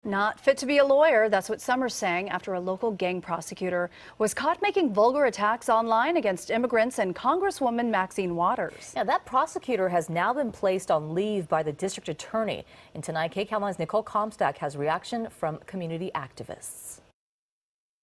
Not fit to be a lawyer, that's what some are saying after a local gang prosecutor was caught making vulgar attacks online against immigrants and Congresswoman Maxine Waters. Now, that prosecutor has now been placed on leave by the district attorney. And tonight, KCAL 9's Nicole Comstock has reaction from community activists.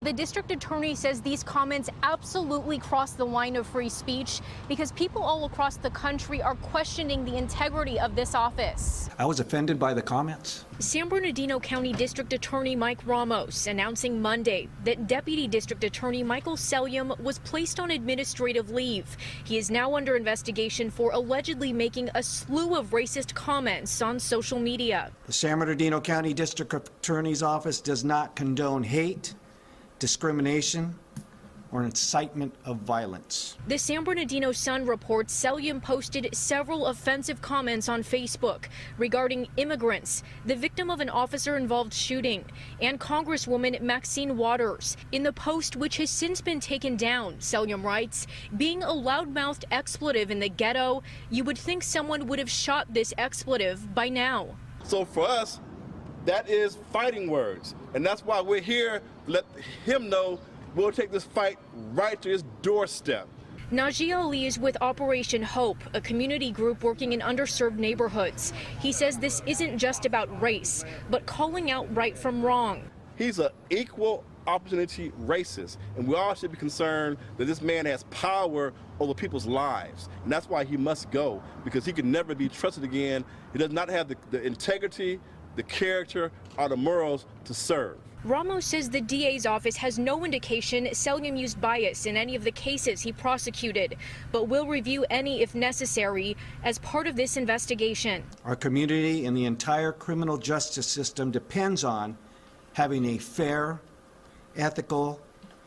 The district attorney says these comments absolutely cross the line of free speech because people all across the country are questioning the integrity of this office. I was offended by the comments. San Bernardino County District Attorney Mike Ramos announcing Monday that Deputy District Attorney Michael Sellium was placed on administrative leave. He is now under investigation for allegedly making a slew of racist comments on social media. The San Bernardino County District Attorney's Office does not condone hate, discrimination, or incitement of violence. The San Bernardino Sun reports Sellium posted several offensive comments on Facebook regarding immigrants, the victim of an officer-involved shooting, and Congresswoman Maxine Waters. In the post, which has since been taken down, Sellium writes, "Being a loudmouthed expletive in the ghetto, you would think someone would have shot this expletive by now." So for us, that is fighting words, and that's why we're here to let him know we'll take this fight right to his doorstep. Najee Ali is with Operation Hope, a community group working in underserved neighborhoods. He says this isn't just about race, but calling out right from wrong. He's an equal opportunity racist, and we all should be concerned that this man has power over people's lives, and that's why he must go, because he can never be trusted again. He does not have the integrity, the character, or the morals to serve. Ramos says the DA's office has no indication Sellium used bias in any of the cases he prosecuted, but will review any if necessary as part of this investigation. Our community and the entire criminal justice system depends on having a fair, ethical,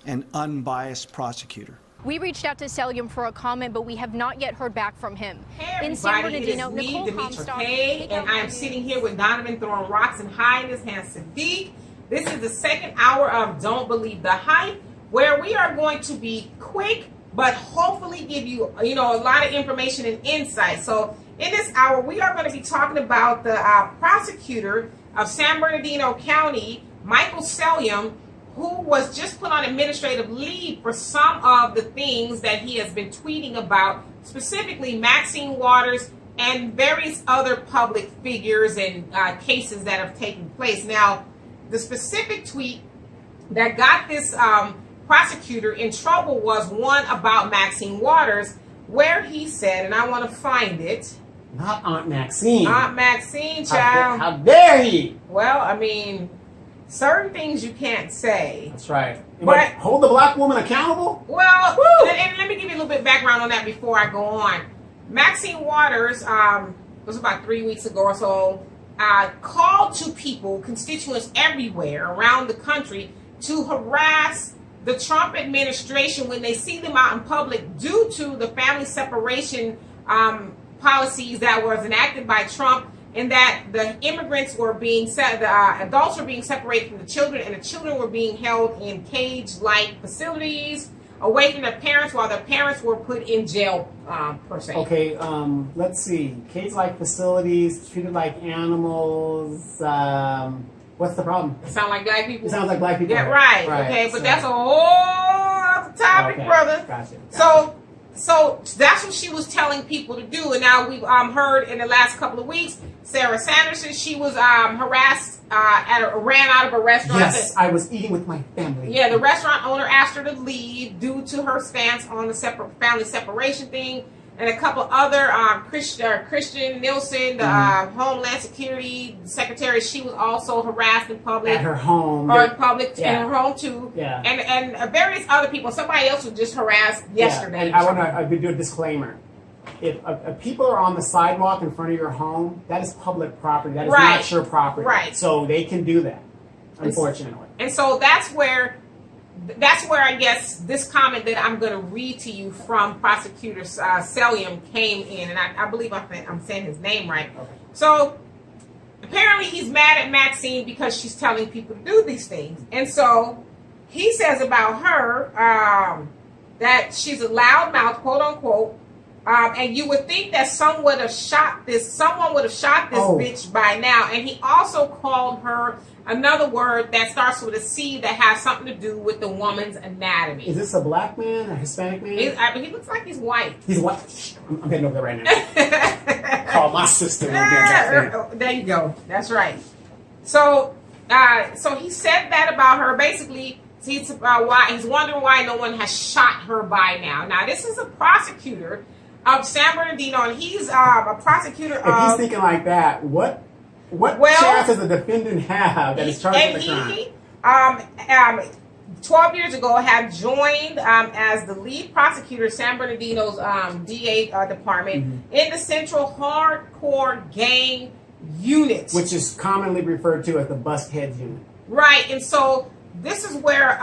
and unbiased prosecutor. We reached out to Sellium for a comment, but we have not yet heard back from him. Hey, in San everybody, Bernardino, it is me, Nicole Demetra Comstock, Kay, and I am sitting here with Donovan throwing rocks and high in his hand, Sadiq. This is the second hour of Don't Believe the Hype, where we are going to be quick, but hopefully give you, a lot of information and insight. So in this hour, we are going to be talking about the prosecutor of San Bernardino County, Michael Sellium, who was just put on administrative leave for some of the things that he has been tweeting about, specifically Maxine Waters and various other public figures and cases that have taken place. Now, the specific tweet that got this prosecutor in trouble was one about Maxine Waters, where he said, and I want to find it. Not Aunt Maxine. Aunt Maxine, child. How dare he? Well, I mean, certain things you can't say. That's right. But hold the black woman accountable? Well, and let me give you a little bit of background on that before I go on. Maxine Waters, it was about 3 weeks ago or so, called to people, constituents everywhere around the country, to harass the Trump administration when they see them out in public due to the family separation policies that was enacted by Trump, and that the immigrants were being the adults were being separated from the children, and the children were being held in cage-like facilities away from their parents while their parents were put in jail, per se. Okay, let's see. Cage-like facilities, treated like animals. What's the problem? It sound like black people? It sounds like black people. Yeah, right. Okay, but that's a whole other topic, brother. Gotcha. So that's what she was telling people to do. And now we've heard in the last couple of weeks, Sarah Sanderson, she was harassed ran out of a restaurant. Yes, I was eating with my family. Yeah, the restaurant owner asked her to leave due to her stance on the family separation thing. And a couple other, Christian Nielsen, the Homeland Security Secretary, she was also harassed in public. At her home. Or in public, yeah. in her home too. Yeah. And various other people. Somebody else was just harassed yesterday. And I want to do a disclaimer. If people are on the sidewalk in front of your home, that is public property. That is not your property. Right. So they can do that, unfortunately. And so that's where I guess this comment that I'm going to read to you from Prosecutor Sellium came in, and I believe I'm saying his name right. Okay. So apparently he's mad at Maxine because she's telling people to do these things, and so he says about her that she's a loudmouth, quote unquote, and you would think that someone would have shot this bitch by now, and he also called her another word that starts with a C that has something to do with the woman's anatomy. Is this a black man, a Hispanic man? He looks like he's white. He's white. I'm heading over there right now. Call my sister. There you go. That's right. So he said that about her. Basically, he's wondering why no one has shot her by now. Now, this is a prosecutor of San Bernardino, and he's a prosecutor If he's thinking like that, what chance does a defendant have that is charged with a crime? 12 years ago, had joined as the lead prosecutor of San Bernardino's DA department in the Central Hardcore Gang Unit, which is commonly referred to as the Bust Heads Unit. Right, and so this is where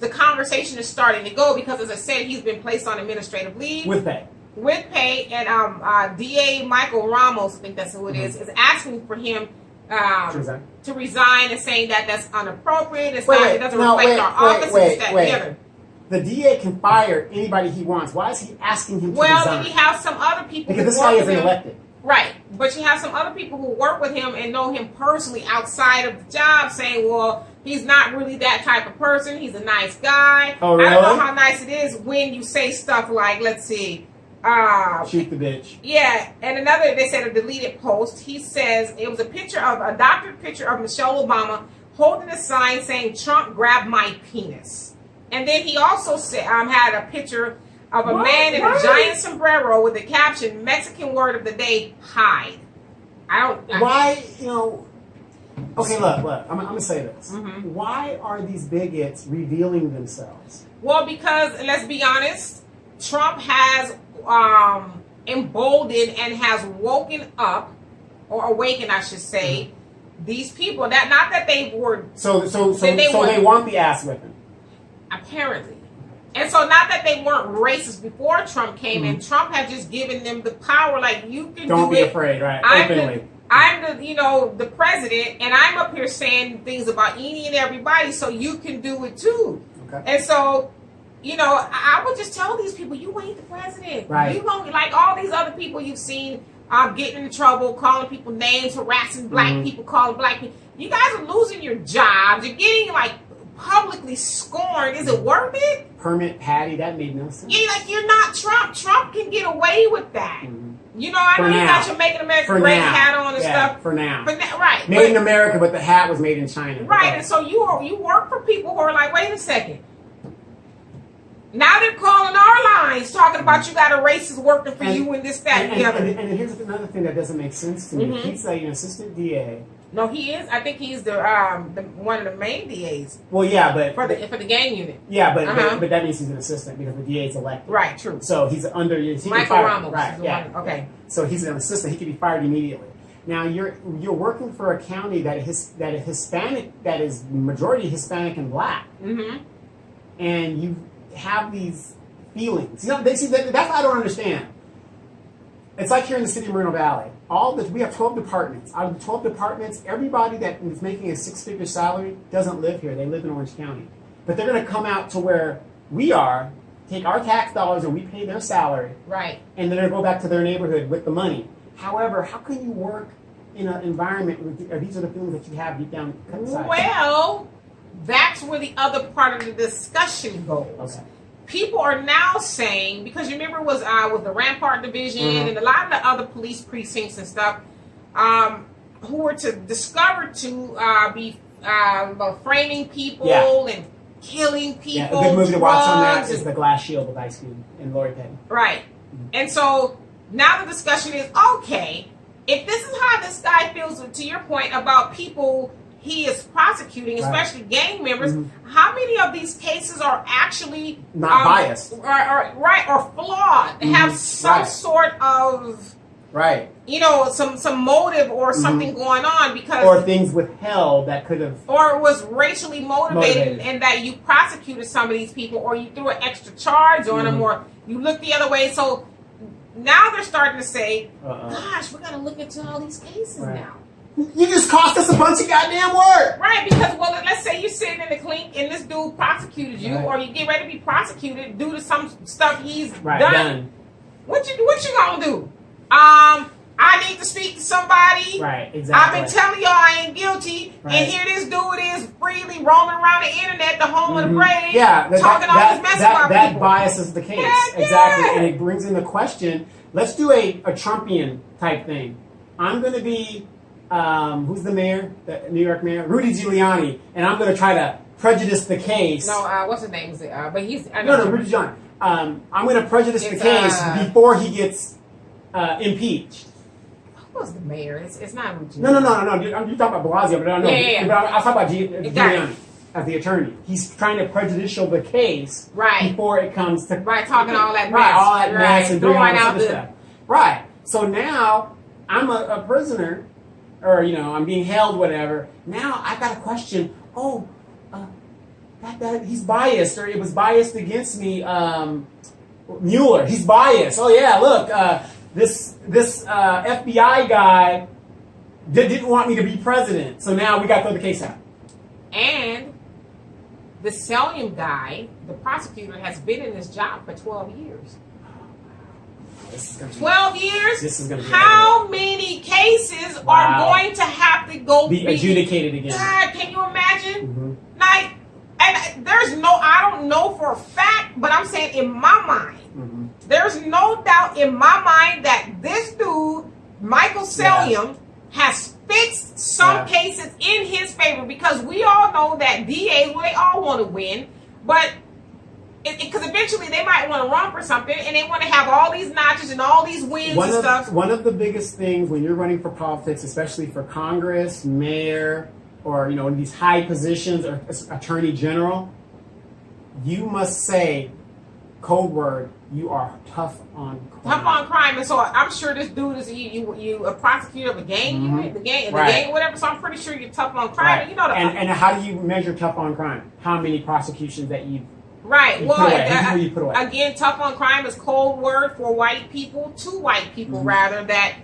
the conversation is starting to go because, as I said, he's been placed on administrative leave. With pay. With pay, and DA Michael Ramos, I think that's who it is asking for him to resign and saying that that's inappropriate. It doesn't reflect our office. The other. The DA can fire anybody he wants. Why is he asking him to resign? Well, he has some other people. Because this guy isn't elected. Right. But you have some other people who work with him and know him personally outside of the job saying, well, he's not really that type of person. He's a nice guy. Oh, really? I don't know how nice it is when you say stuff like, let's see, shoot the bitch. Yeah, and another, they said a deleted post. He says it was a doctored picture of Michelle Obama holding a sign saying Trump grabbed my penis. And then he also said had a picture of a man in a giant sombrero with the caption, Mexican word of the day, hide. Okay, look, I'm going to say this. Why are these bigots revealing themselves? Well, because, let's be honest, Trump has emboldened and has woken up, or awakened, I should say, these people. Not that they were... So they want the ass whipping. Apparently. And so not that they weren't racist before Trump came in. Trump had just given them the power, like, you can Don't be afraid, right? Openly. I'm the president, and I'm up here saying things about any and everybody, so you can do it too. Okay. And so, I would just tell these people, you ain't the president. Right. You don't, like all these other people you've seen getting in trouble, calling people names, harassing black people, calling black people. You guys are losing your jobs. You're getting, publicly scorned. Is it worth it? Permit Patty, that made no sense. Yeah, you're not Trump. Trump can get away with that. I know you got your Make America Great hat on and stuff. For now. Right. Made in America, but the hat was made in China. Right, and so you work for people who are like, wait a second. Now they're calling our lines, talking about you got a racist working for you and this, that, and the other. And here's another thing that doesn't make sense to me. He's an assistant DA. No, he is. I think he's the one of the main DAs. Well, yeah, but for the gang unit. Yeah, but that means he's an assistant because the DA is elected. Right. True. So he's under Michael Ramos. Right. Yeah. Okay. So he's an assistant. He can be fired immediately. Now you're working for a county that is Hispanic, that is majority Hispanic and black, and you have these feelings. That's what I don't understand. It's like here in the city of Moreno Valley. We have 12 departments. Out of the 12 departments, everybody that is making a six-figure salary doesn't live here. They live in Orange County. But they're going to come out to where we are, take our tax dollars, and we pay their salary. Right. And then they're going to go back to their neighborhood with the money. However, how can you work in an environment where these are the feelings that you have deep down inside? Well, that's where the other part of the discussion goes. Okay. People are now saying, because you remember it was the Rampart Division and a lot of the other police precincts and stuff, who were discovered to be framing people and killing people. Yeah, a good movie to watch on that is The Glass Shield with Ice Cube and Lori Petty. Right. And so now the discussion is, okay, if this is how this guy feels, to your point about people he is prosecuting, especially gang members, how many of these cases are actually not biased, or flawed? They have some sort of some motive or something going on, because or things withheld that could have, or was racially motivated, and that you prosecuted some of these people, or you threw an extra charge on them, or you looked the other way. So now they're starting to say, "Gosh, we're going to look into all these cases now." You just cost us a bunch of goddamn work. Right, because, let's say you're sitting in the clink and this dude prosecuted you, or you get ready to be prosecuted due to some stuff he's done. What you gonna do? I I need to speak to somebody. Right, exactly. I've been telling y'all I ain't guilty, Right. and here this dude is freely roaming around the internet, the home of the brave, Yeah, talking all this mess about that people. biases the case. Heck Exactly. yeah. And it brings in the question, let's do a Trumpian type thing. I'm going to be, who's the mayor, the New York mayor? Rudy Giuliani. And I'm going to try to prejudice the case. No, what's his name? But he's... No, Rudy Giuliani. I'm going to prejudice the case before he gets impeached. Who was the mayor? It's not Rudy. No. You're talking about Blasio, but I don't know. Yeah. But I'll talk about Giuliani as the attorney. He's trying to prejudicial the case before it comes to talking all that mess. Right, all that mess and doing all this out other stuff. Right. So now I'm a prisoner, or I'm being held, whatever. Now I got a question. Oh, that he's biased, or it was biased against me. Mueller, he's biased. Oh yeah, look, this FBI guy didn't want me to be president, so now we got to throw the case out. And the Sellium guy, the prosecutor, has been in this job for 12 years. 12 years? This is going to be how many cases are going to have to go be adjudicated again? God, can you imagine? Like, and I don't know for a fact, but I'm saying in my mind, there's no doubt in my mind that this dude, Michael Sellium, has fixed some cases in his favor, because we all know that DAs, well, they all want to win, but because eventually they might want to run for something, and they want to have all these notches and all these wins and stuff. One of the biggest things when you're running for politics, especially for Congress, mayor, or in these high positions, or attorney general, you must say, code word, you are tough on crime. Tough on crime, and so I'm sure this dude is you a prosecutor of a gang unit, the gang, whatever. So I'm pretty sure you're tough on crime. Right. And how do you measure tough on crime? How many prosecutions that you put away? Again, tough on crime is code word for white people, to white people rather, that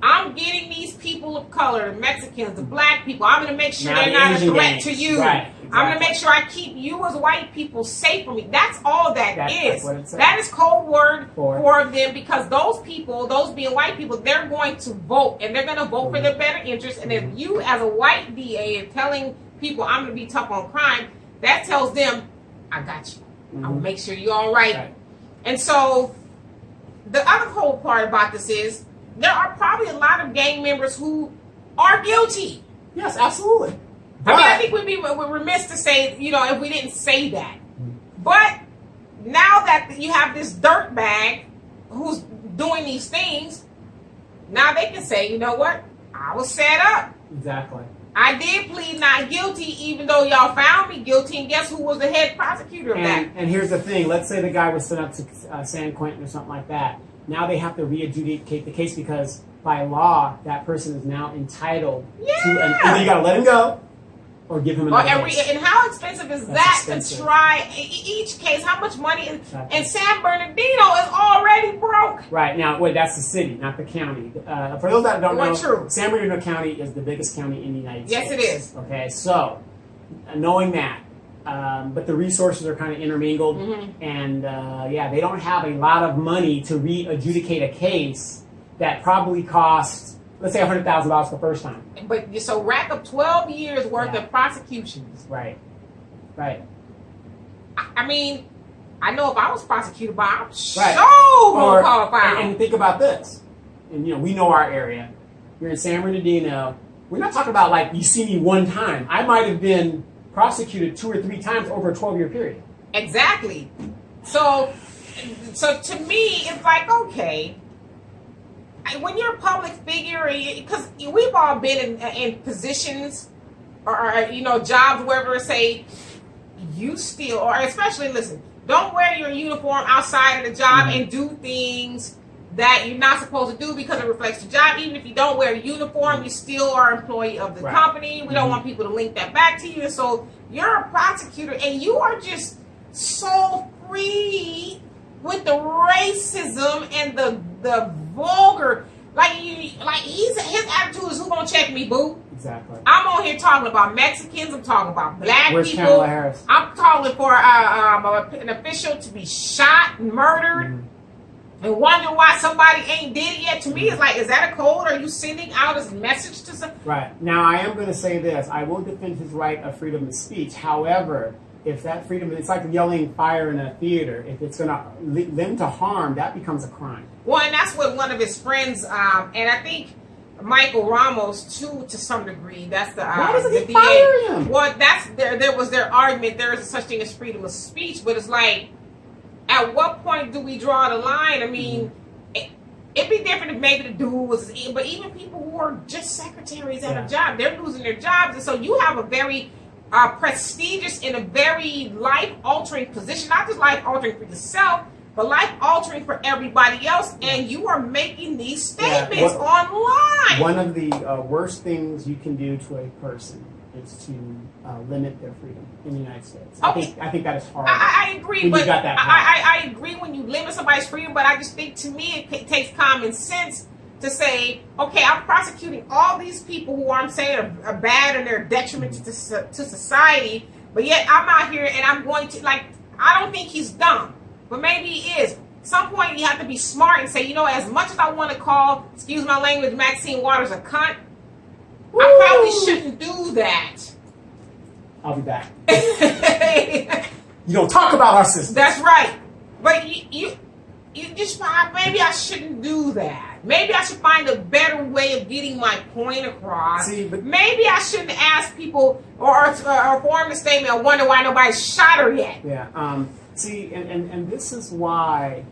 I'm getting these people of color, the Mexicans, the black people, I'm going to make sure they're not a threat to you. Right, exactly. I'm going to make sure I keep you as white people safe from me. That's all that is. That's what it says. That is code word for them, because those people, those being white people, they're going to vote, and they're going to vote for their better interests. And if you as a white DA are telling people I'm going to be tough on crime, that tells them, I got you. I'm going to make sure you're all right. And so the other cool part about this is there are probably a lot of gang members who are guilty. Yes, absolutely. I think we'd be remiss to say, if we didn't say that. But now that you have this dirtbag who's doing these things, now they can say, you know what? I was set up. Exactly. I did plead not guilty, even though y'all found me guilty, and guess who was the head prosecutor of that? And here's the thing. Let's say the guy was sent up to San Quentin or something like that. Now they have to re-adjudicate the case, because by law, that person is now entitled to either you got to let him go or give him another case. And how expensive is to try each case? How much money? And San Bernardino is already broke. Right. Now, wait, that's the city, not the county. For those that don't know, San Bernardino County is the biggest county in the United States. Yes, it is. Okay, so knowing that, but the resources are kind of intermingled, and they don't have a lot of money to re-adjudicate a case that probably costs, let's say, $100,000 the first time. But so rack up 12 years worth of prosecutions. Right. I mean, I know if I was prosecuted by, I'm so qualified. And think about this, and we know our area. You're in San Bernardino. We're not talking about like you see me one time. I might have been prosecuted 2 or 3 times over a 12-year period. Exactly. So to me, it's like, okay, when you're a public figure, because we've all been in positions or jobs wherever, say you still, or especially, listen, don't wear your uniform outside of the job and do things that you're not supposed to do because it reflects the job. Even if you don't wear a uniform, you still are an employee of the company. We don't want people to link that back to you. So you're a prosecutor, and you are just so free with the racism and the vulgar. His attitude is, who gonna check me, boo? Exactly. I'm on here talking about Mexicans. I'm talking about black Where's people. Kamala Harris? I'm calling for an official to be shot and murdered and wonder why somebody ain't did it yet. To me, it's like, is that a code? Are you sending out a message to some? Right. Now, I am going to say this. I will defend his right of freedom of speech. However, if that freedom, it's like yelling fire in a theater. If it's going to lend to harm, that becomes a crime. Well, and that's what one of his friends, and I think Michael Ramos too, to some degree. That's the why doesn't he DA. fire him? Well, that's there was their argument. There is such thing as freedom of speech, but it's like, at what point do we draw the line? I mean, it'd be different if maybe the dude was, but even people who are just secretaries at a job, they're losing their jobs, and so you have a very prestigious and a very life-altering position, not just life-altering for yourself, but life-altering for everybody else, and you are making these statements online. One of the worst things you can do to a person is to limit their freedom in the United States. Okay. I think that is hard. I agree, but I I agree when you limit somebody's freedom, but I just think, to me, it takes common sense to say, okay, I'm prosecuting all these people who I'm saying are bad and they're a detriment to society, but yet I'm out here and I'm going to, like, I don't think he's dumb, but maybe he is. At some point, you have to be smart and say, you know, as much as I want to call, excuse my language, Maxine Waters a cunt, I probably shouldn't do that. I'll be back. You don't talk about our system. That's right. But you just find, maybe I shouldn't do that. Maybe I should find a better way of getting my point across. See, but maybe I shouldn't ask people or form a statement or wonder why nobody's shot her yet. Yeah. See, and this is why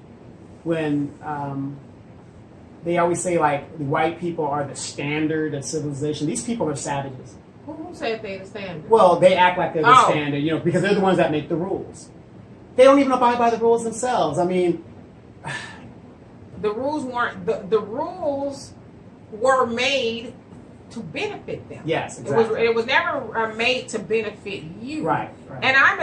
when they always say, like, the white people are the standard of civilization, these people are savages. Who said they're the standard? Well, they act like they're the standard, you know, because they're the ones that make the rules. They don't even abide by the rules themselves. I mean, the rules weren't, the rules were made to benefit them. Yes, exactly. It was never made to benefit you. Right. And I'm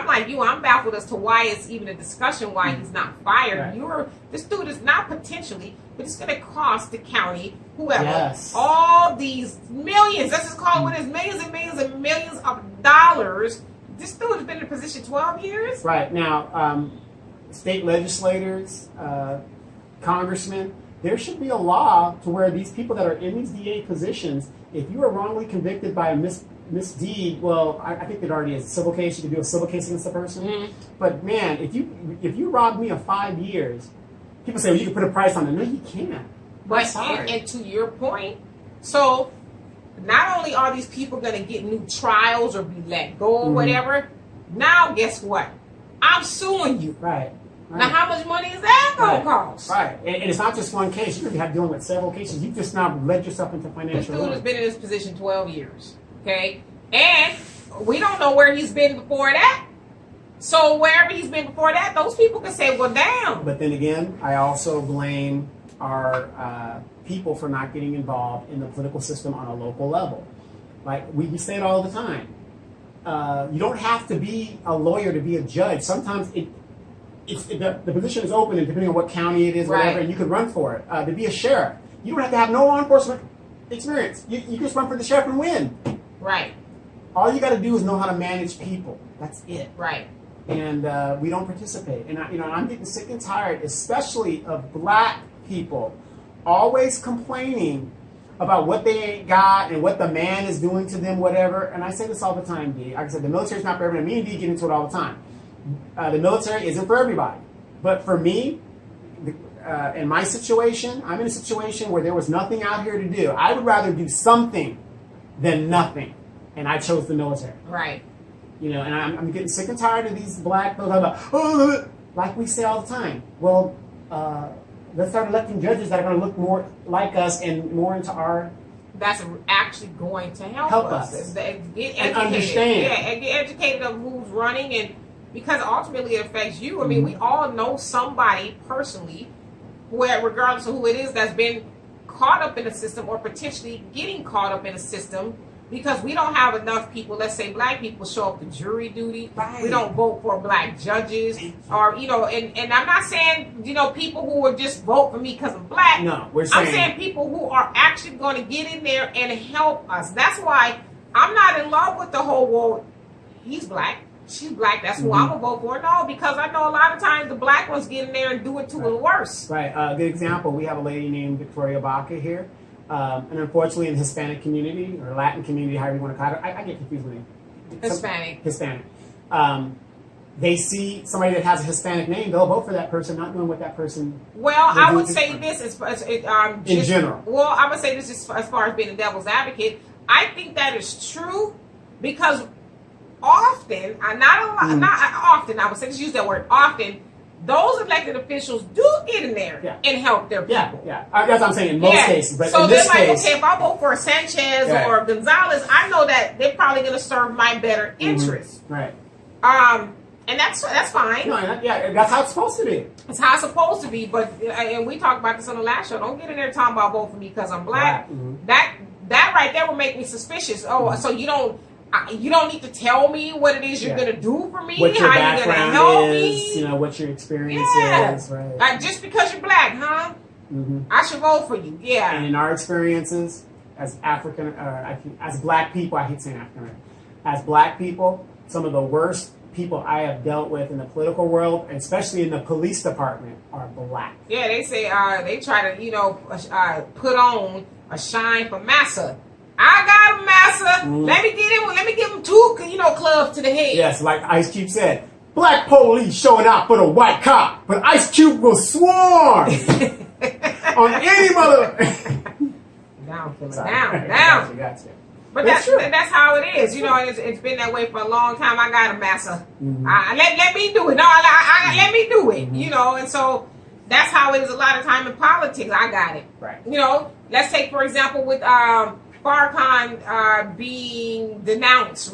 like you. I'm baffled as to why it's even a discussion why he's not fired. Right. This dude is not potentially, but it's going to cost the county, whoever, Yes. all these millions. Let's just call it what it is, millions and millions and millions of dollars. This dude has been in position 12 years. Right. Now, state legislators, congressmen, there should be a law to where these people that are in these DA positions, if you are wrongly convicted by a misdeed, well, I think it already is a civil case. You can do a civil case against the person. Mm-hmm. But man, if you robbed me of 5 years, people say, well, you can put a price on it. No, you can't. But and to your point, so not only are these people going to get new trials or be let go or whatever, now guess what? I'm suing you. Right. Now, how much money is that going to cost? Right. And it's not just one case. You're going to have dealing with several cases. You've just now led yourself into financial This dude ruin. has been in this position 12 years. Okay? And we don't know where he's been before that. So wherever he's been before that, those people can say, well, damn. But then again, I also blame our people for not getting involved in the political system on a local level. Like we say it all the time. You don't have to be a lawyer to be a judge. Sometimes the position is open, and depending on what county it is, whatever, and you could run for it. To be a sheriff, you don't have to have no law enforcement experience. You just run for the sheriff and win. Right. All you got to do is know how to manage people. That's it. Right. And we don't participate. And I'm getting sick and tired, especially of black people, always complaining about what they ain't got and what the man is doing to them, whatever. And I say this all the time, D. Like I said, the military's not for everyone. Me and D get into it all the time. The military isn't for everybody. But for me, in my situation, I'm in a situation where there was nothing out here to do. I would rather do something than nothing. And I chose the military. Right. You know, and I'm getting sick and tired of these black people talking about, like we say all the time. Well, let's start electing judges that are going to look more like us and more into our... That's actually going to help us. Get educated. And understand. Yeah, and get educated of who's running, and because ultimately it affects you. I mean, we all know somebody personally, where regardless of who it is, that's been caught up in the system or potentially getting caught up in a system because we don't have enough people, let's say black people, show up to jury duty. Right. We don't vote for black judges, or, you know, and I'm not saying, you know, people who would just vote for me because I'm black. No, we're saying... I'm saying people who are actually going to get in there and help us. That's why I'm not in love with the whole, well, he's black, she's black, that's who I'm gonna vote for. No, because I know a lot of times the black ones get in there and do it to the worse. Right. Good example. We have a lady named Victoria Baca here, and unfortunately, in the Hispanic community or Latin community, however you want to call it, I get confused with it. Hispanic. They see somebody that has a Hispanic name, they'll vote for that person, not knowing what that person. Well, I would say this in general. Well, I'm gonna say this as far as being a devil's advocate. I think that is true because often, not often. I would say just use that word often. Those elected officials do get in there and help their people. Yeah. That's what I'm saying in most cases. But so in this they're like, case, okay, if I vote for Sanchez or Gonzalez, I know that they're probably going to serve my better interests. Right. And that's fine. No, that's how it's supposed to be. It's how it's supposed to be. But and we talked about this on the last show. Don't get in there talking about vote for me because I'm black. That right there will make me suspicious. Oh, so you don't need to tell me what it is you're going to do for me, what your how you're going to help me. You know, what your experience is. Right. Like, just because you're black, huh? I should vote for you. Yeah. And in our experiences as as black people, I hate saying African, as black people, some of the worst people I have dealt with in the political world, especially in the police department, are black. Yeah, they say they try to put on a shine for massa. I got him, massa. Let me give him two clubs to the head. Yes, like Ice Cube said, black police showing out for the white cop, but Ice Cube will swarm on any mother. Down. Gotcha. But that's how it is. It's been that way for a long time. I got a massa. Let me do it. No, let me do it. And so that's how it is a lot of time in politics. I got it. Right. Let's take, for example, with Farrakhan being denounced,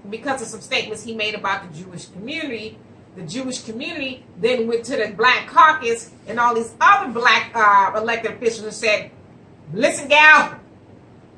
because of some statements he made about the Jewish community. The Jewish community then went to the Black Caucus and all these other black elected officials and said, listen, gal,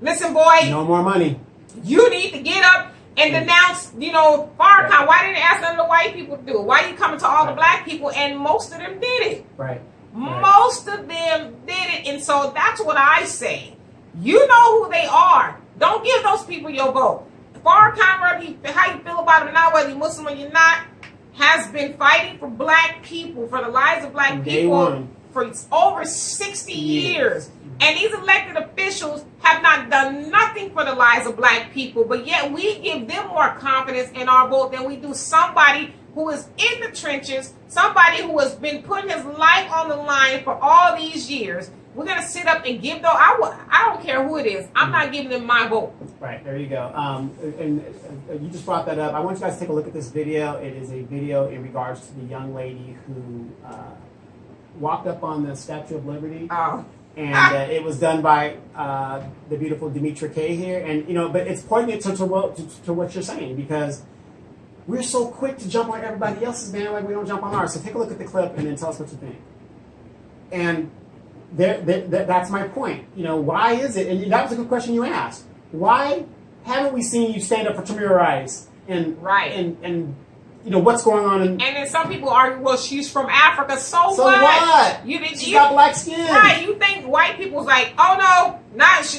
listen, boy. No more money. You need to get up and denounce, Farrakhan. Why didn't they ask none of the white people to do it? Why are you coming to all the black people? And most of them did it. Right. Most of them did it. And so that's what I say. You know who they are. Don't give those people your vote. Farrakhan, how you feel about him now, whether you're Muslim or you're not, has been fighting for black people, for the lives of black people for over 60 years. And these elected officials have not done nothing for the lives of black people, but yet we give them more confidence in our vote than we do somebody who is in the trenches, somebody who has been putting his life on the line for all these years. We're going to sit up and give those. I don't care who it is. I'm not giving them my vote. Right, there you go. And you just brought that up. I want you guys to take a look at this video. It is a video in regards to the young lady who walked up on the Statue of Liberty. Oh. And it was done by the beautiful Demetra Kay here. And, but it's poignant to what you're saying, because we're so quick to jump on everybody else's bandwagon, we don't jump on ours. So take a look at the clip and then tell us what you think. And that's my point. Why is it? And that was a good question you asked. Why haven't we seen you stand up for Tamir Rice? And what's going on? And then some people argue, well, she's from Africa. So what? What? She got black skin. Right? You think white people's like, oh no,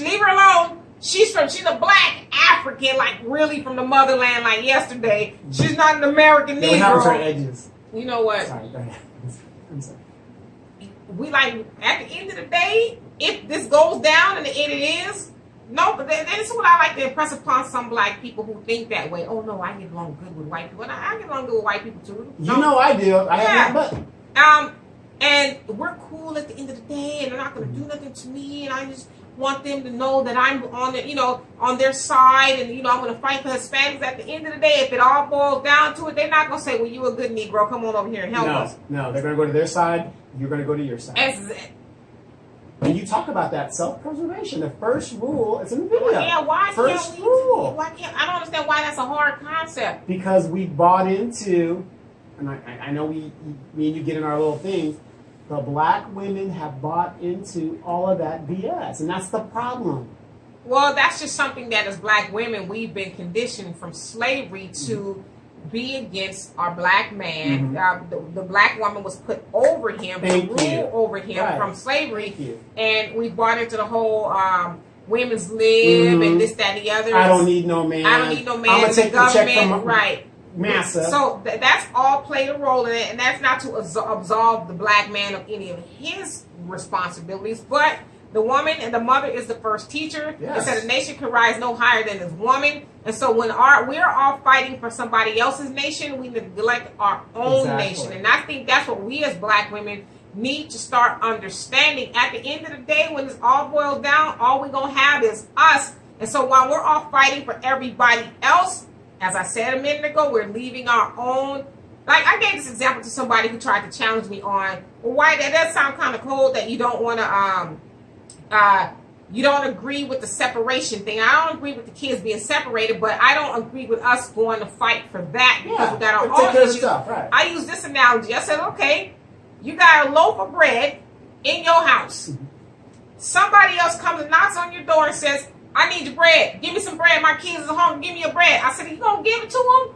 leave her alone. She's a black African, like really from the motherland, like yesterday. She's not an American Negro. What happens to her edges? You know what? Sorry, go ahead. I'm sorry. We at the end of the day, if this goes down and it is, no, but this is what I like to impress upon some black people who think that way. Oh no, I get along good with white people. And I get along good with white people too. I do. I have but. And we're cool at the end of the day, and they're not going to do nothing to me, and I just want them to know that I'm on their side, and I'm going to fight for Hispanics. At the end of the day, if it all boils down to it, they're not going to say, well, you a good Negro, come on over here and help us. No, they're going to go to their side, you're going to go to your side. And you talk about that self-preservation. The first rule, it's in the video. Yeah, why first can't rule. Why can't I don't understand why that's a hard concept. Because we bought into, and I know me and you get in our little things, the black women have bought into all of that BS, and that's the problem. Well, that's just something that as black women, we've been conditioned from slavery to be against our black man. The black woman was put over him, rule over him from slavery, and we bought into the whole women's lib and this, that, and the other. I don't need no man. I don't need no man. I'm gonna take the check from Massa. So that's all played a role in it, and that's not to absolve the black man of any of his responsibilities, but the woman and the mother is the first teacher. Yes. It said a nation can rise no higher than its woman. And so when we're all fighting for somebody else's nation, we neglect our own nation. And I think that's what we as black women need to start understanding. At the end of the day, when it's all boiled down, all we're going to have is us. And so while we're all fighting for everybody else, as I said a minute ago, we're leaving our own. Like, I gave this example to somebody who tried to challenge me on, well, why that does sound kind of cold that you don't want to, you don't agree with the separation thing. I don't agree with the kids being separated, but I don't agree with us going to fight for that because we got our own issues. Right. I use this analogy. I said, okay, you got a loaf of bread in your house. Somebody else comes and knocks on your door and says, I need your bread. Give me some bread. My kids are hungry. Give me your bread. I said, you going to give it to them?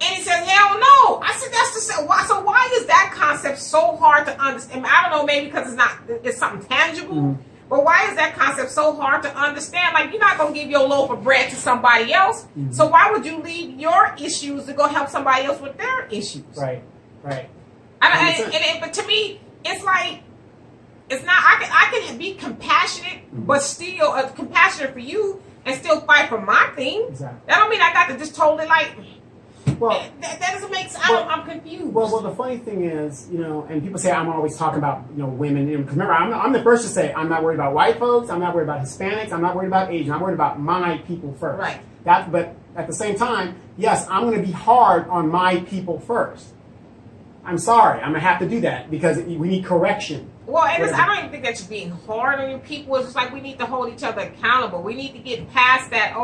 And he says, hell no. I said, that's the why. So why is that concept so hard to understand? I don't know, maybe because it's something tangible. But why is that concept so hard to understand? Like, you're not going to give your loaf of bread to somebody else. So why would you leave your issues to go help somebody else with their issues? Right. But to me, it's like, it's not, I can be compassionate, but still compassionate for you and still fight for my thing. Exactly. That don't mean I got to just totally like, well, that doesn't make sense. I'm confused. Well, the funny thing is, and people say I'm always talking about, women. Because remember, I'm the first to say I'm not worried about white folks. I'm not worried about Hispanics. I'm not worried about Asian. I'm worried about my people first. Right. But at the same time, yes, I'm going to be hard on my people first. I'm sorry. I'm going to have to do that because we need correction. Well, I don't even think that you're being hard on your people. It's just like we need to hold each other accountable. We need to get past that,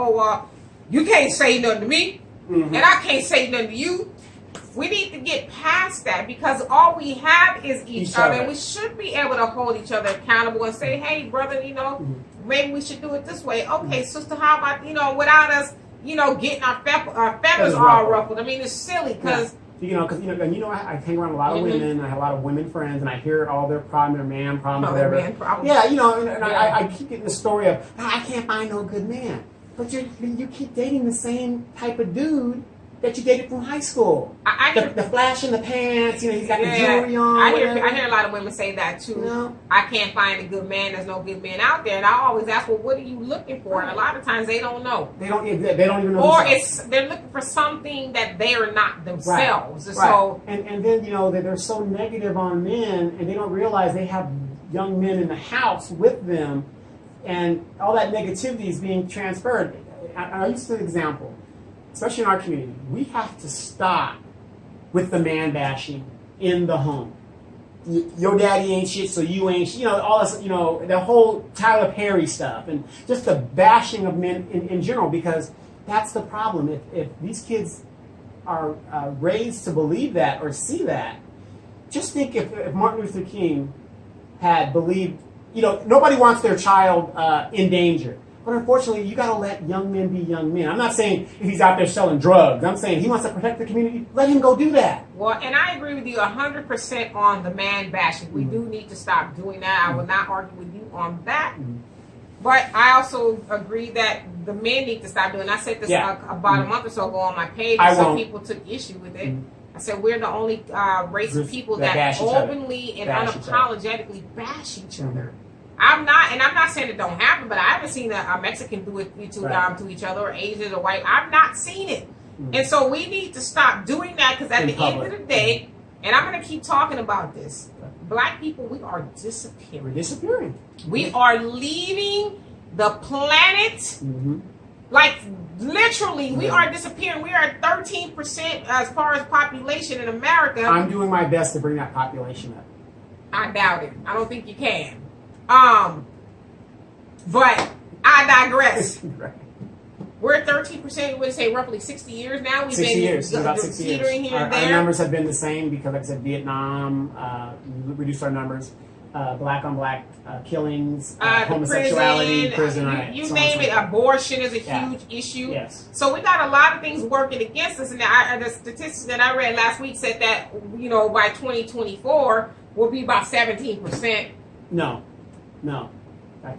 you can't say nothing to me. And I can't say nothing to you. We need to get past that because all we have is each other. And we should be able to hold each other accountable and say, hey, brother, maybe we should do it this way. Okay, sister, how about, without us, getting our feathers all ruffled. I mean, it's silly because... I hang around a lot of women. I have a lot of women friends, and I hear all their problems, their man problems, whatever. Yeah, and I keep getting the story of, I can't find no good man. But you keep dating the same type of dude that you dated from high school. The flash in the pants, he's got the jewelry on. I hear a lot of women say that too. I can't find a good man. There's no good man out there. And I always ask, well, what are you looking for? And a lot of times they don't know. They don't even know. Or they're looking for something that they are not themselves. Right. So and then they're so negative on men, and they don't realize they have young men in the house with them. And all that negativity is being transferred. I use an example, especially in our community. We have to stop with the man bashing in the home. Your daddy ain't shit, so you ain't shit. All this, the whole Tyler Perry stuff. And just the bashing of men in general, because that's the problem. If these kids are raised to believe that or see that, just think if Martin Luther King had believed, nobody wants their child in danger. But unfortunately, you got to let young men be young men. I'm not saying if he's out there selling drugs. I'm saying he wants to protect the community. Let him go do that. Well, and I agree with you 100% on the man bashing. We do need to stop doing that. I will not argue with you on that. But I also agree that the men need to stop doing it. I said this about a month or so ago on my page. Some people took issue with it. I said we're the only race of people that openly and unapologetically bash each other. I'm not saying it don't happen, but I haven't seen a Mexican do it to each other, or Asian or white. I've not seen it. And so we need to stop doing that because at the end of the day, and I'm going to keep talking about this, black people, we are disappearing. We're disappearing. We are leaving the planet. Like, literally, we are disappearing. We are 13% as far as population in America. I'm doing my best to bring that population up. I doubt it. I don't think you can. But I digress. We're 13%, would say roughly 60 years now. We've been about 60 years. Here and there. Our numbers have been the same because, like I said, Vietnam reduced our numbers. Black on black killings, homosexuality, prison, you name it. Abortion is a huge issue. Yes. So we got a lot of things working against us. And the statistics that I read last week said that by 2024 will be about 17%. No,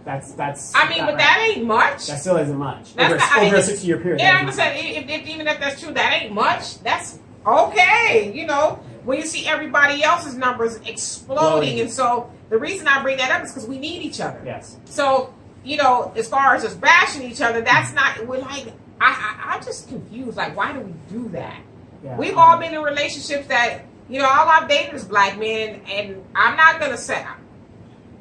That's. I mean, but that ain't much. That still isn't much. That's Over, not, I mean, over a 6-year period. Yeah, I'm saying even if that's true, that ain't much. That's okay. You know, when you see everybody else's numbers exploding, and so the reason I bring that up is because we need each other. Yes. So you know, as far as us bashing each other, that's not. We're like, I just confused. Like, why do we do that? Yeah. We've all been in relationships that, you know, all I've dated is black men, and I'm not gonna say.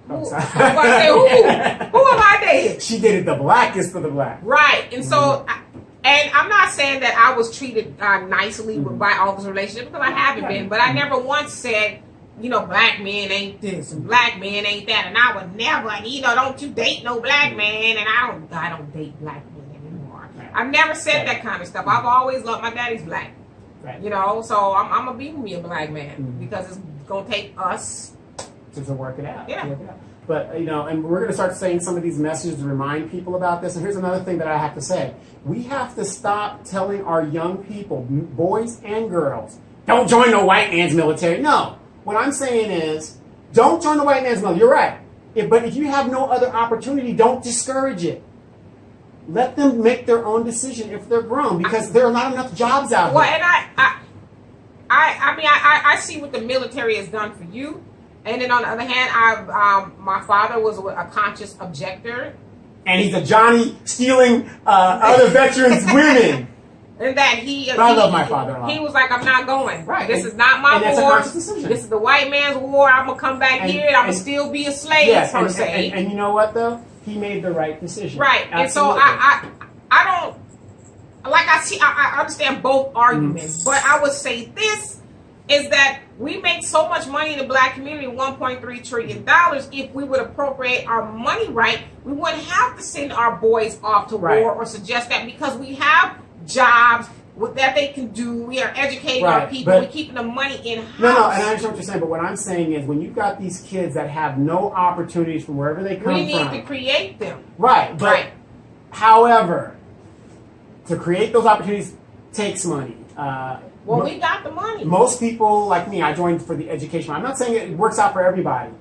Who am I dating? She dated the blackest of the black. Right, and so, and I'm not saying that I was treated nicely by all those relationships, because I haven't been, but I never once said, you know, black men ain't this and black men ain't that, and I would never, you know, don't you date no black man, and I don't date black men anymore. I've never said that kind of stuff. I've always loved, my daddy's black, you know, so I'm gonna be with me a black man because it's gonna take us to work it out. Yeah. But, you know, and we're going to start saying some of these messages to remind people about this. And here's another thing that I have to say. We have to stop telling our young people, boys and girls, don't join the white man's military. No. What I'm saying is, don't join the white man's military. You're right. But if you have no other opportunity, don't discourage it. Let them make their own decision if they're grown, because there are not enough jobs out well, there. And I see what the military has done for you. And then on the other hand, my father was a conscious objector. And he's a Johnny stealing other veterans' women. And that I love my father-in-law. He was like, I'm not going. Right. This is not my that's war. a conscious decision. This is the white man's war. I'm going to come back here and I'm going to still be a slave, per se. And you know what, though? He made the right decision. Right. Absolutely. And so I don't, like I understand both arguments, but I would say this is that we make so much money in the black community, $1.3 trillion. If we would appropriate our money right, we wouldn't have to send our boys off to war or suggest that, because we have jobs that they can do. We are educating our people. We're keeping the money in-house. No, and I understand what you're saying, but what I'm saying is when you've got these kids that have no opportunities from wherever they come from. We need to create them. Right, but however, to create those opportunities takes money. Well, we got the money. Most people, like me, I joined for the education. I'm not saying it works out for everybody.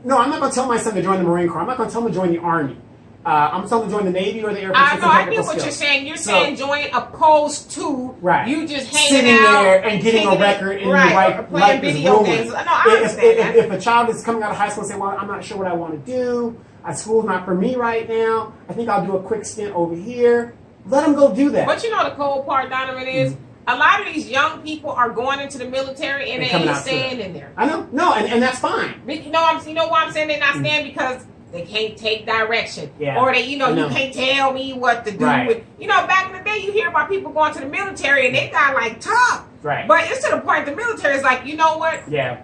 No, I'm not going to tell my son to join the Marine Corps. I'm not going to tell him to join the Army. I'm telling him to join the Navy or the Air Force. I get what you're saying. You're saying join opposed to you just hanging sitting out, there and getting a record in your life is ruined. No, I understand that. If a child is coming out of high school and saying, well, I'm not sure what I want to do. School's not for me right now. I think I'll do a quick stint over here. Let them go do that. But you know the cold part, Donovan, is a lot of these young people are going into the military and they ain't staying in there. I know. No, and that's fine. You know why I'm saying they're not staying? Because they can't take direction. Yeah. Or you can't tell me what to do. Right. You know, back in the day, you hear about people going to the military and they got like tough. Right. But it's to the point the military is like, you know what? Yeah.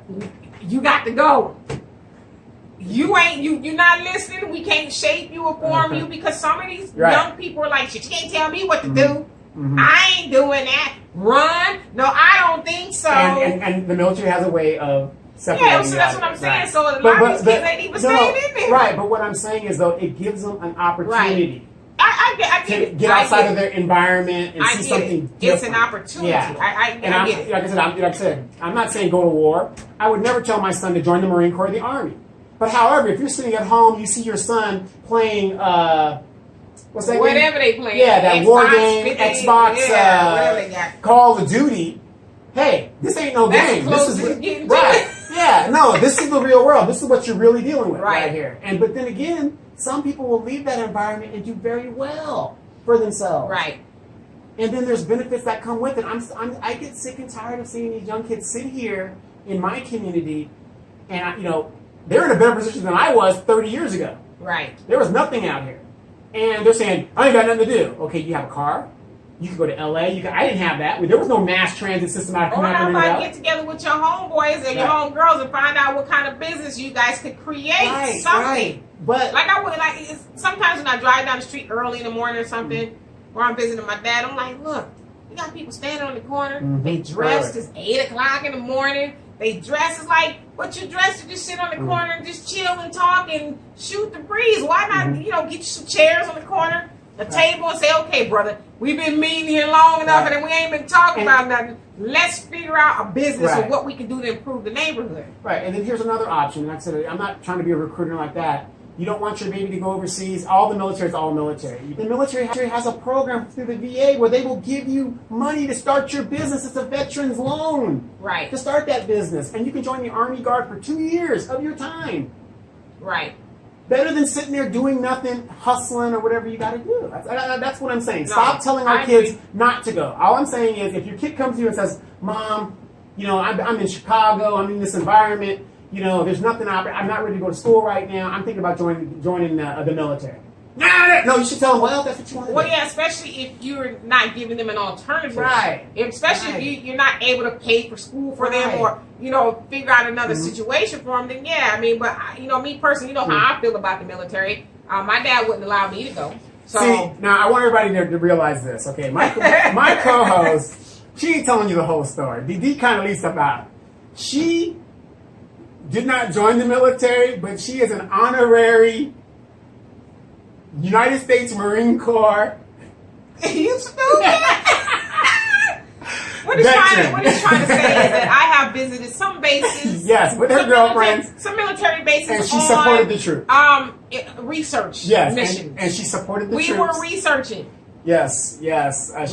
You got to go. You're not listening. We can't shape you or form you, because some of these young people are like, you can't tell me what to do. I ain't doing that. Run? No, I don't think so. And the military has a way of separating. Yeah, so that's what I'm saying. Right. So a lot of these kids ain't even staying in there. Right, but what I'm saying is, though, it gives them an opportunity. I get it. Get outside of their environment and see something different. It's an opportunity. Yeah. I get it. Like I said, I'm not saying go to war. I would never tell my son to join the Marine Corps or the Army. But however, if you're sitting at home, you see your son playing, what's that whatever game? they play. Yeah, that Xbox, war game, Xbox, whatever they got. Call of Duty. Hey, this ain't no game. This is right. Yeah, no, this is the real world. This is what you're really dealing with right here. But then again, some people will leave that environment and do very well for themselves. Right. And then there's benefits that come with it. I get sick and tired of seeing these young kids sit here in my community, and they're in a better position than I was 30 years ago. Right. There was nothing out here. And they're saying, I ain't got nothing to do. Okay, you have a car. You can go to LA. I didn't have that. There was no mass transit system out here. Or how about get together with your homeboys and your homegirls and find out what kind of business you guys could create. Something. Right. But sometimes when I drive down the street early in the morning or something, or I'm visiting my dad, I'm like, look, you got people standing on the corner. They dressed. It's 8 o'clock in the morning. They dress is like, what you dress to just sit on the corner and just chill and talk and shoot the breeze. Why not, get you some chairs on the corner, a table, and say, okay, brother, we've been meeting here long enough and we ain't been talking about nothing. Let's figure out a business and what we can do to improve the neighborhood. Right, and then here's another option. Like I said, I'm not trying to be a recruiter like that, You don't want your baby to go overseas. All the military is all military. The military has a program through the VA where they will give you money to start your business. It's a veteran's loan. Right. To start that business. And you can join the Army Guard for 2 years of your time. Right. Better than sitting there doing nothing, hustling, or whatever you got to do. That's what I'm saying. No, Stop telling our I kids agree. not to go. All I'm saying is if your kid comes to you and says, Mom, I'm in Chicago, I'm in this environment, there's nothing I'm not ready to go to school right now. I'm thinking about joining the military. No, you should tell them, well, that's what you want to do. Well, yeah, especially if you're not giving them an alternative. Right. Especially if you're not able to pay for school for them or, figure out another situation for them, then yeah, I mean, but, me personally, how I feel about the military. My dad wouldn't allow me to go. So. See, now I want everybody to realize this, okay? My co-host, she ain't telling you the whole story. D kind of leaves stuff out. She did not join the military, but she is an honorary United States Marine Corps. You stupid! What he's trying to say is that I have visited some bases. Yes, with her girlfriends. Some military bases. And she supported the troops. Research missions. And she supported the troops. We were researching. Yes. We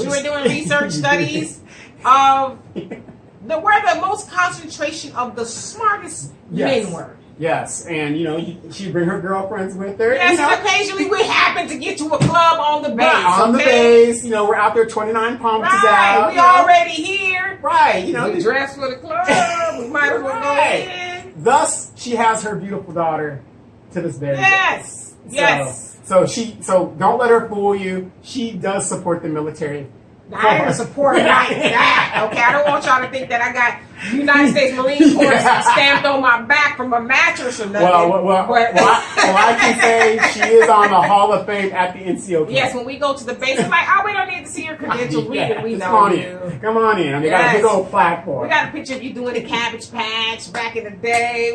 were doing research studies of where the most concentration of the smartest men were. Yes, and she'd bring her girlfriends with her. Yes, and occasionally we happen to get to a club on the base. On the base, we're out there 29 Palms out. We already here. Right, we dressed for the club. We might as well go in. Thus, she has her beautiful daughter to this very day. Yes. So don't let her fool you. She does support the military. I didn't support it like that. Okay, I don't want y'all to think that I got United States Marine Corps stamped on my back from a mattress or nothing. Well, I can say she is on the Hall of Fame at the NCO. Yes, when we go to the base, it's like, we don't need to see your credentials. We know you. Come on in. They got a big old plaque for it. We got a picture of you doing the Cabbage Patch back in the day.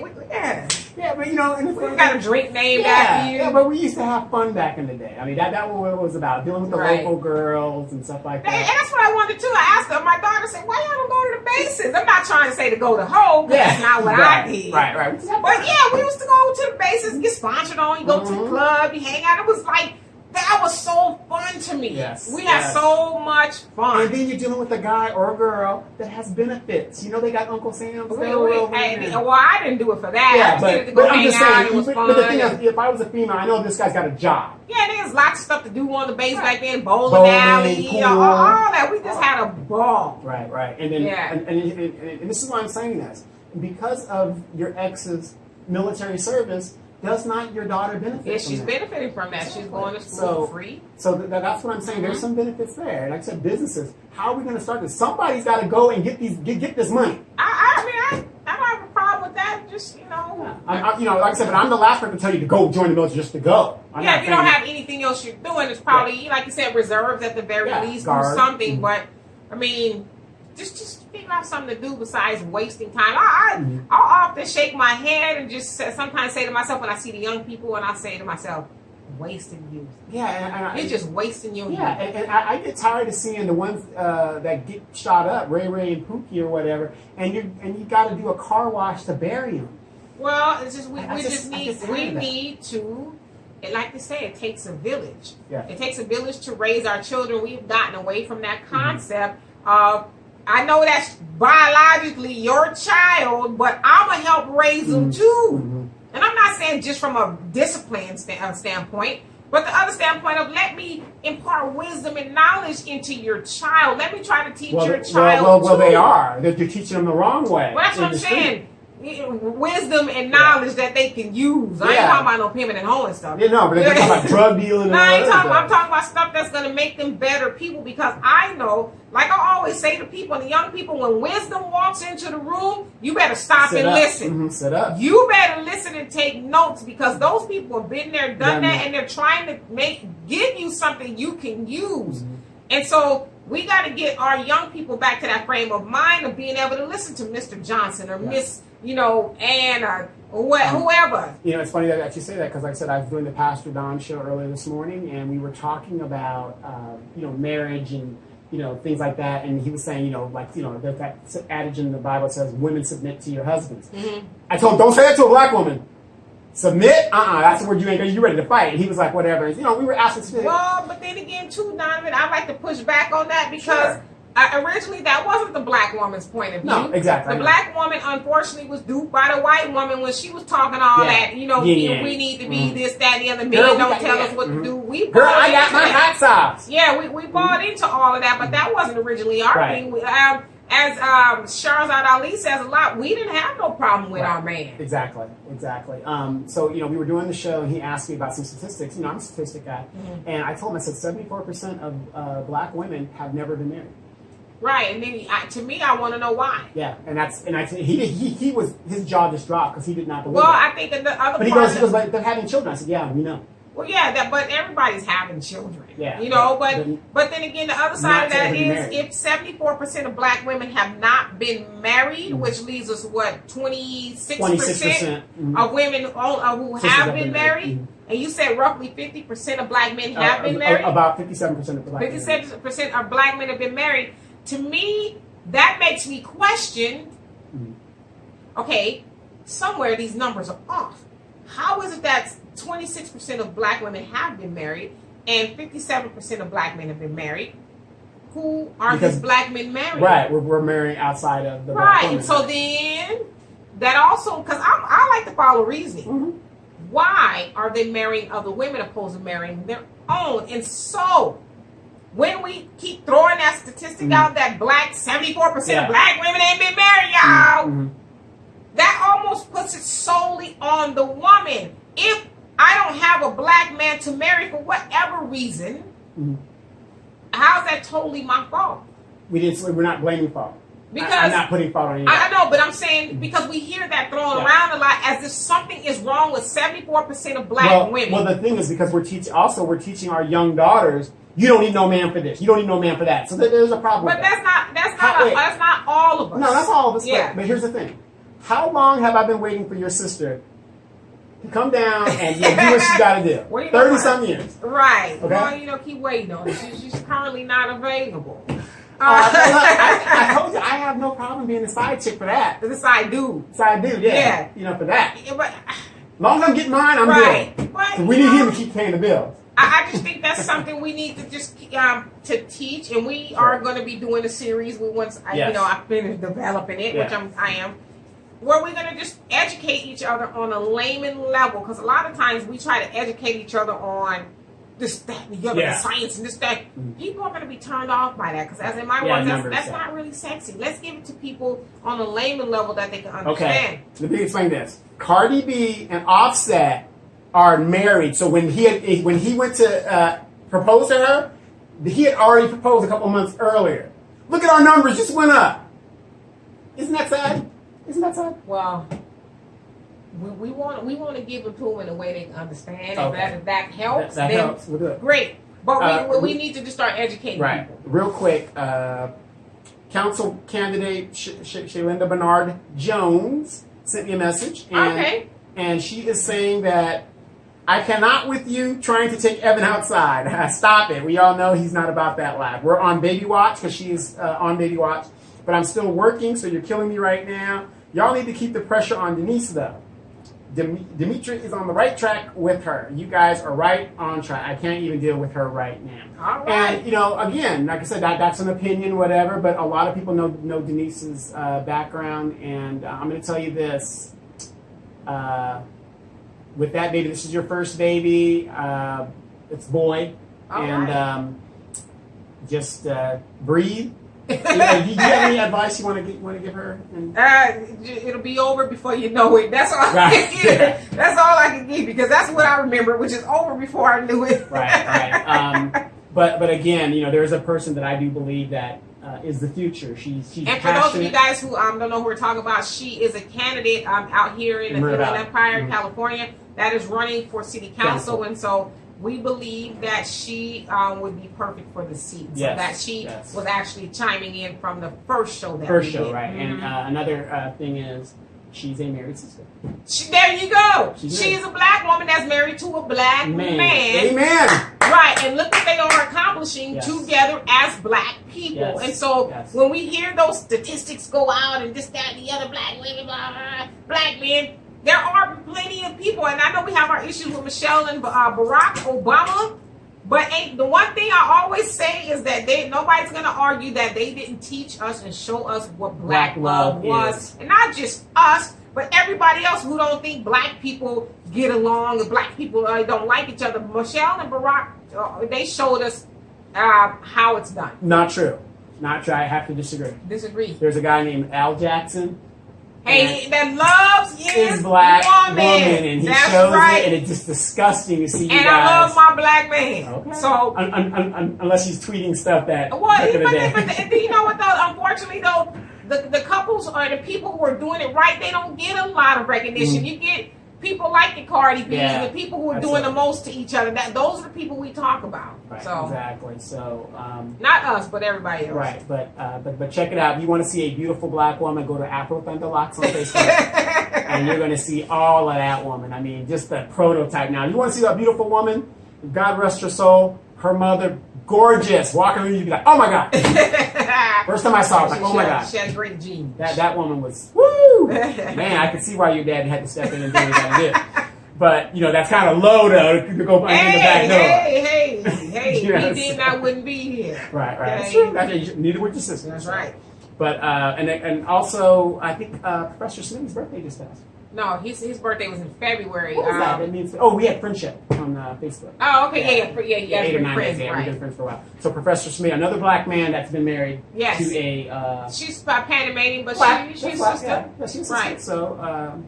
Yeah, but and we got a drink named after you. Yeah, but we used to have fun back in the day. I mean, that was what it was about, dealing with the local girls and stuff like that. And that's what I wanted too. I asked her, my daughter said, why y'all don't go to the bases? I'm not trying to say to go to home, but that's not what I did. Right. But yeah, we used to go to the bases, get sponsored on, you go to the club, you hang out. It was like, that was so fun to me. Yes. We had so much fun. And then you're dealing with a guy or a girl that has benefits. They got Uncle Sam's. Well, I didn't do it for that. Yeah, I just did it to go I'm just hang out. saying, It was fun. But the thing is, if I was a female, I know this guy's got a job. Yeah, there's lots of stuff to do on the base back then. Bowling alley, pool. All that. We just had a ball. Right. And then, and this is why I'm saying this. Because of your ex's military service, does not your daughter benefit from she's that? benefiting from that. She's going to school for free. So that's what I'm saying. There's some benefits there. Like I said, businesses. How are we going to start this? Somebody's got to go and get this money. I don't have a problem with that. Just like I said, but I'm the last person to tell you to go join the military just to go. If you don't have anything else you're doing, it's probably like you said, reserves at the very least or something. But I mean, just figure out something to do besides wasting time. I'll often shake my head and just sometimes say to myself when I see the young people, and I say to myself, wasting youth. Yeah, you're just wasting your youth. And I get tired of seeing the ones that get shot up, Ray and Pookie or whatever, and you got to do a car wash to bury them. Well, it's just we need to. Like they say, it takes a village. Yeah. It takes a village to raise our children. We've gotten away from that concept of. I know that's biologically your child, but I'm going to help raise them too. And I'm not saying just from a discipline standpoint, but the other standpoint of let me impart wisdom and knowledge into your child. Let me try to teach your child Well, they are. You're teaching them the wrong way. Well, that's what I'm saying. Wisdom and knowledge that they can use. I ain't talking about no pimping and hoeing stuff. But they're talking about drug dealing. I'm talking about stuff that's going to make them better people, because I know, like I always say to people, and the young people, when wisdom walks into the room, you better stop and listen. Sit up. You better listen and take notes, because those people have been there, done that, and they're trying to give you something you can use. And so we got to get our young people back to that frame of mind of being able to listen to Mr. Johnson or Miss, Ann or whoever. It's funny that you say that, because like I said, I was doing the Pastor Don show earlier this morning, and we were talking about, marriage and, things like that. And he was saying, there's that adage in the Bible that says, women submit to your husbands. I told him, don't say that to a black woman. Submit? That's the word you ain't gonna. You ready to fight? And he was like, whatever. You know, we were asking. Well, but then again, too, Donovan, I like to push back on that because originally that wasn't the black woman's point of view. No, exactly. The black woman, unfortunately, was duped by the white woman when she was talking all that. You know, we need to be this, that, and the other. Men don't tell us what to do. Girl, I got my hot sauce. Yeah, we bought into all of that, but that wasn't originally our thing. As Shahrazad Ali says a lot, we didn't have no problem with our man. Exactly. So, you know, we were doing the show, and he asked me about some statistics. You know, I'm a statistic guy. And I told him, I said, 74% of black women have never been married. Right, and then to me, I want to know why. Yeah, he was, his jaw just dropped because he did not believe it. Well, I think that the other but he goes, like, they're having children. I said, yeah, we know. Well, yeah, but everybody's having children. Yeah, you know, but then again, the other side of that is if 74% of black women have not been married, which leaves us what 26% of women who have been married, and you said roughly 50% of black men have been married. About 57% of black men. 57% of black men have been married. To me, that makes me question. Okay, somewhere these numbers are off. How is it that 26% of black women have been married and 57% of black men have been married? Who are these black men married? Right, we're marrying outside of the black women. And so then that also, because I like to follow reasoning. Why are they marrying other women opposed to marrying their own? And so when we keep throwing that statistic out that 74% of black women ain't been married, y'all, that almost puts it solely on the woman. If I don't have a black man to marry for whatever reason, how's that totally my fault? We're not blaming fault. Because I'm not putting fault on you. I know, but I'm saying because we hear that thrown around a lot as if something is wrong with 74% of black women. Well, the thing is because we're teaching our young daughters, you don't need no man for this. You don't need no man for that. So there's a problem. But that's not all of us. No, that's all of us. Yeah. But here's the thing: how long have I been waiting for your sister to come down and do what she got to do? 30-some years. Right. Okay? Well, you know, keep waiting on it. She's currently not available. I told you I have no problem being the side chick for that. The side dude. Side dude, yeah. You know, for that. Yeah, but, as long as I'm getting mine, I'm good. But, we need him to keep paying the bills. I just think that's something we need to just to teach, and we are going to be doing a series. I finished developing it, which I am, where we're going to just educate each other on a layman level, because a lot of times we try to educate each other on this, that, and the other, the science and this, that. People are going to be turned off by that, because as in my words, that's not really sexy. Let's give it to people on a layman level that they can understand. Okay, let me explain this. Cardi B and Offset are married, so when he went to propose to her, he had already proposed a couple months earlier. Look at our numbers, just went up. Isn't that sad? Well, we want to give it to them in a way they can understand, and if that helps, that then helps. We're good. Great. But we need to just start educating people. Real quick, council candidate Shalinda Bernard Jones sent me a message, and she is saying that I cannot with you trying to take Evan outside. Stop it. We all know he's not about that life. We're on baby watch because she's on baby watch. But I'm still working, so you're killing me right now. Y'all need to keep the pressure on Denise, though. Dimitri is on the right track with her. You guys are right on track. I can't even deal with her right now. All right. And, you know, again, like I said, that's an opinion, whatever, but a lot of people know Denise's background, and I'm going to tell you this. With that baby, this is your first baby. It's boy. Just breathe. Do you have any advice you want to give her? It'll be over before you know it. That's all I can give. That's all I can give, because that's what I remember, which is over before I knew it. Right. But again, you know, there is a person that I do believe that is the future. She's and for passionate. those of you guys who don't know who we're talking about, she is a candidate out here in the Inland Empire, California, that is running for city council. And so we believe that she would be perfect for the seat. So that she was actually chiming in from the first show that we did. Right. And another thing is, she's a married sister. There you go. She's a black woman that's married to a black man. Amen. Right, and look what they are accomplishing together as black people. And so when we hear those statistics go out and this, that, and the other, black women, blah, blah, black men, there are plenty of people, and I know we have our issues with Michelle and Barack Obama, but the one thing I always say is that nobody's going to argue that they didn't teach us and show us what black love was. And not just us, but everybody else who don't think black people get along and black people don't like each other. Michelle and Barack, they showed us how it's done. Not true. Not true. I have to disagree. Disagree. There's a guy named Al Jackson. Hey, that loves his black woman, and he That's shows right. it, and it's just disgusting to see you and guys. I love my black man. Okay. So unless he's tweeting stuff that. well, back in the day. but you know what though? Unfortunately though, the couples or the people who are doing it right, they don't get a lot of recognition. You get people like the Cardi B, the people who are doing the most to each other. Those are the people we talk about. Right, so exactly. So not us, but everybody else. right, but check it out. If you want to see a beautiful black woman, go to Afro Thunder Locks on Facebook, and you're going to see all of that woman. I mean, just the prototype. Now, you want to see a beautiful woman? God rest her soul. Her mother, gorgeous. Walking around, you'd be like, oh my God. First time I saw her, I was like, oh my God. She had great genes. That woman was, woo! Man, I could see why your dad had to step in and do what he did. But, you know, that's kind of low, though, to go in the back door. Hey, Yes. he did, I wouldn't be here. Right. Okay? That's true. Neither would your sister. That's right. But, and also, I think Professor Smitty's birthday just passed. No, his birthday was in February. What was that? It means, we had friendship on Facebook. Oh, okay, yeah, 8 or 9 friends, days, right. we've been friends for a while. So Professor Smith, another black man that's been married Yes. to a... she's Panamanian, but she's black, sister. yeah, she's Right. sister.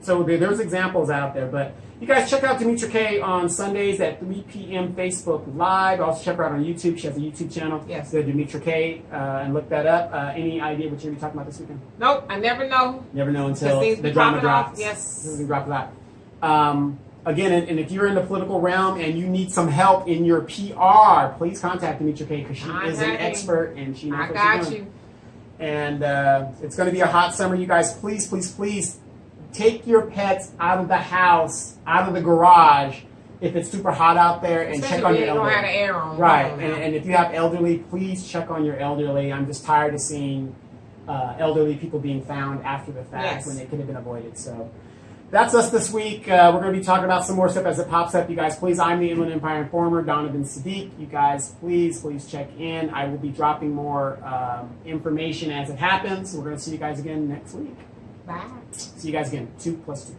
So there's examples out there. But you guys check out Demetra K on Sundays at 3 p.m. Facebook Live. Also check her out on YouTube. She has a YouTube channel. Yes. So Demetra K, and look that up. Any idea what you're going to be talking about this weekend? Nope, I never know. Never know until things the be drama popping off, drops. yes. The drop out. Again, and if you're in the political realm and you need some help in your PR, please contact Demetra K because she is an expert and she knows I what got she's doing. you. And it's going to be a hot summer, you guys. Please take your pets out of the house, out of the garage if it's super hot out there, and check on your elderly. Don't have the air on. Right, and if you have elderly, please check on your elderly. I'm just tired of seeing elderly people being found after the fact when they could have been avoided. So that's us this week. We're going to be talking about some more stuff as it pops up. You guys, please, I'm the Inland Empire Informer, Donovan Sadiq. You guys, please check in. I will be dropping more information as it happens. We're going to see you guys again next week. Bye. See you guys again. 2+2.